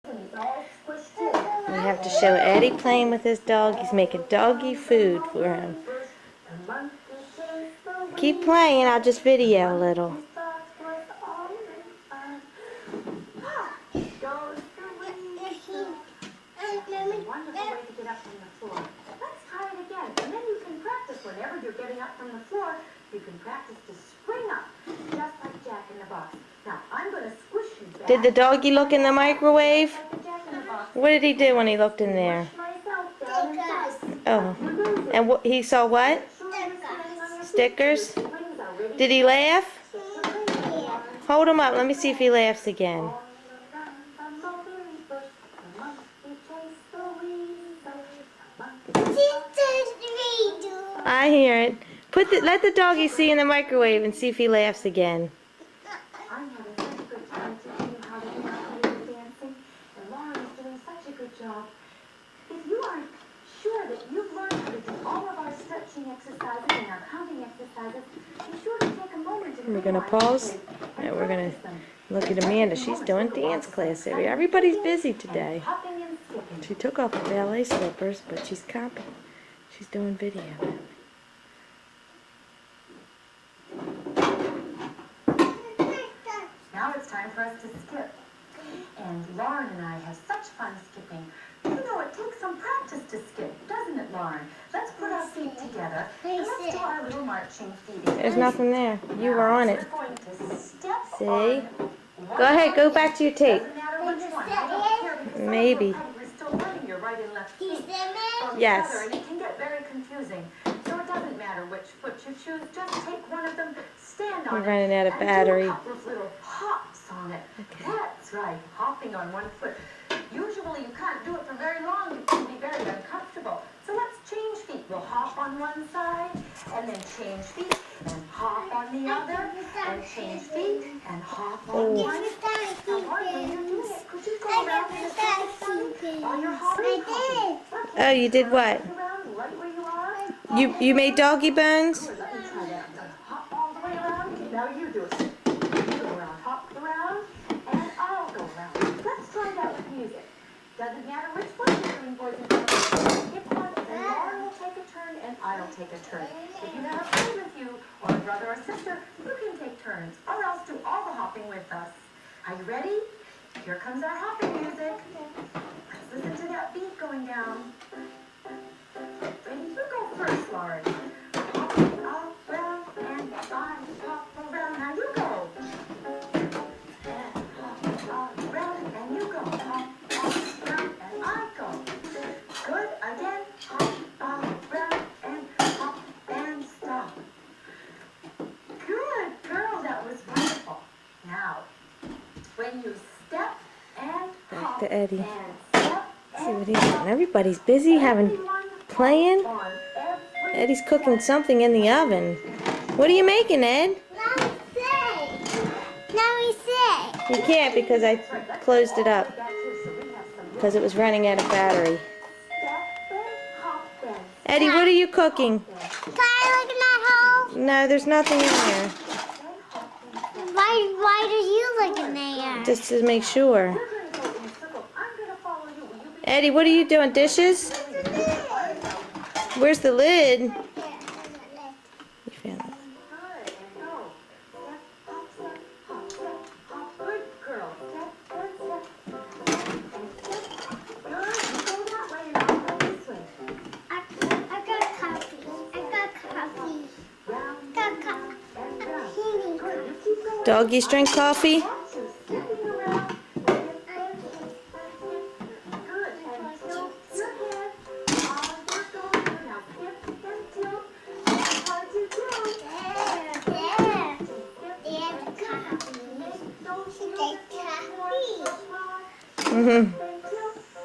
We have to show Eddie playing with his dog. He's making doggy food for him. Keep playing, I'll just video a little. Wonderful way to get up from the floor. Let's try it again, and then you can practice whenever you're getting up from the floor. You can practice to spring up, just like Jack in the Box. Now, I'm going to squish you back. Did the doggy look in the microwave? What did he do when he looked in there? Oh, and what, he saw what? Stickers. Did he laugh? Hold him up. Let me see if he laughs again. I hear it. Let the doggy see in the microwave and see if he laughs again. I'm having such a good time teaching you how to do my dancing, and Lauren's doing such a good job. If you aren't sure that you've learned how to do all of our stretching exercises and our counting exercises, be sure to take a moment to We're gonna pause. Yeah, we're gonna look at Amanda. She's doing dance class area. Everybody's busy today. She took off her ballet slippers, but she's copying. She's doing video. Now it's time for us to skip. And Lauren and I have such fun skipping. You know, it takes some practice to skip, doesn't it, Lauren? Let's put our feet together and let's do our little marching feet. There's nothing there. You were on it. We're going to step See? on Go ahead, go back to your tape. doesn't matter which one. I don't care because Maybe. we're still learning your right and left feet from Yes. each other, and it can get very confusing. So it doesn't matter which foot you choose. Just take one of them, stand on We're it, running out of and battery. do a couple of little hops on it. Okay. That's right, hopping on one foot. Usually you can't do it for very long. It can be very uncomfortable. So let's change feet. We'll hop on one side, and then change feet, and hop on the other, and change feet, and hop on one. Now, Lauren, when you're doing it, could you go around in a circle while you're hopping? Oh, you did what? Around right where you are. You made doggy bones? Let me try that. Hop all the way around. Now you do it. You go around, hop around, and I'll go around. Let's try that with music. Doesn't matter which one you're doing, boys and girls. Skip one, and Lauren will take a turn, and I'll take a turn. If you have a friend with you, or a brother or sister, you can take turns, or else do all the hopping with us. Are you ready? Here comes our hopping music. Let's listen to that beat going down. Ready? You go first, Lauren. Hop around and hop around. Now you go. And hop around and you go. Hop around and I go. Good. Again. Hop around and hop and stop. Good girl. That was wonderful. Now, when you step and Back hop to Eddie. and step See what he's doing. Everybody's busy playing. Eddie's cooking something in the oven. What are you making, Ed? You can't because I closed it up because it was running out of battery. Eddie, what are you cooking? Can I look in that hole? No, there's nothing in there. Why do you look in there? Just to make sure. Eddie, what are you doing? Dishes? Where's the lid? You found it. I got coffee. Doggies drink coffee?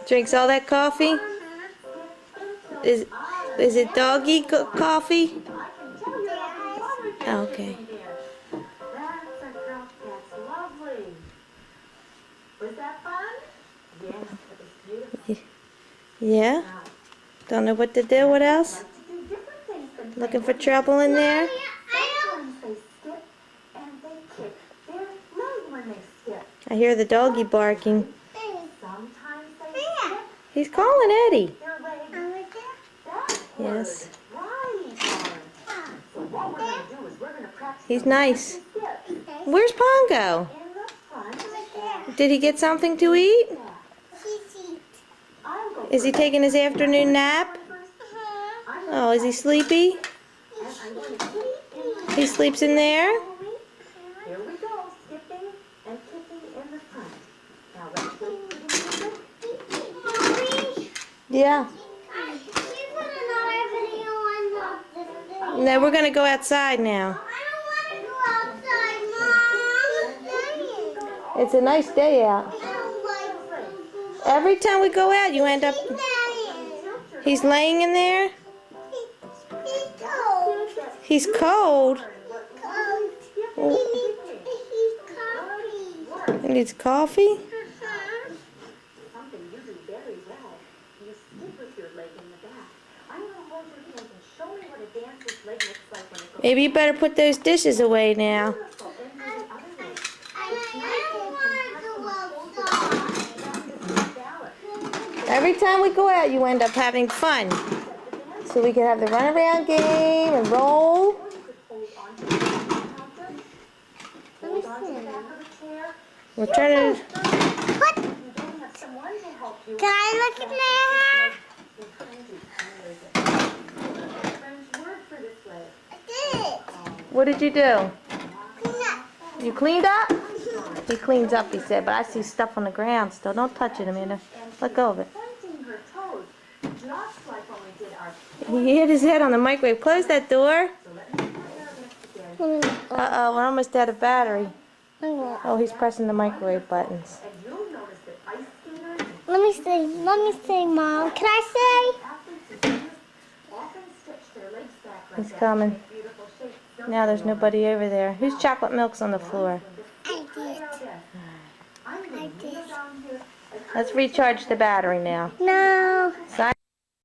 Drinks all that coffee? Is it doggy coffee? Oh, okay. That's lovely. Was that fun? Yes, it was beautiful. Yeah? Don't know what to do. What else? Looking for trouble in there? Sometimes they skip and they kick their leg when they skip. I hear the doggy barking. Sometimes He's calling Eddie. Their legs. Over That's good. Yes. Right, Lauren. So what we're going to do is we're going to practice He's some nice. steps Where's Pongo? in the front and Did he get something to eat? back. I'll go Is he first. taking his afternoon nap? I'm Oh, is he sleepy? going to keep in He sleeps in there? Here we go, skipping and kicking in the front. Now let's wait for the music. Yeah. No, we're gonna go outside now. It's a nice day out. Every time we go out, you end up. He's laying in there. He's cold. He needs coffee. Something you do very well. You skip with your leg in the back. I'm going to hold your hands and show me what a dancer's leg looks like when it goes Maybe you better put those dishes away now. beautiful and do the other way. Every time we go out, you end up having fun. So we can have the runaround game and roll. Or you could hold on to the counter. Hold on to the back of the chair. We're turning. What? You don't have someone to help you. Can I look in there? French word for this leg. I did. What did you do? Clean up. You cleaned up? He cleans up, he said, but I see stuff on the ground still. Don't touch it, Amanda. Let go of it. Pointing her toes, just like when we did our. He hit his head on the microwave. Close that door. So let me put our wrist again. Uh-oh, we're almost out of battery. Let Oh, he's pressing the microwave buttons. And you'll notice that ice skaters me see. Let me see, Mom. Can I athletes and singers often stitch their legs back like He's that to coming. make beautiful shapes. Don't Now there's they, nobody over there. Whose chocolate milk's on the floor? I did. I'm going to kneel down here and Let's recharge the battery now. No. Sign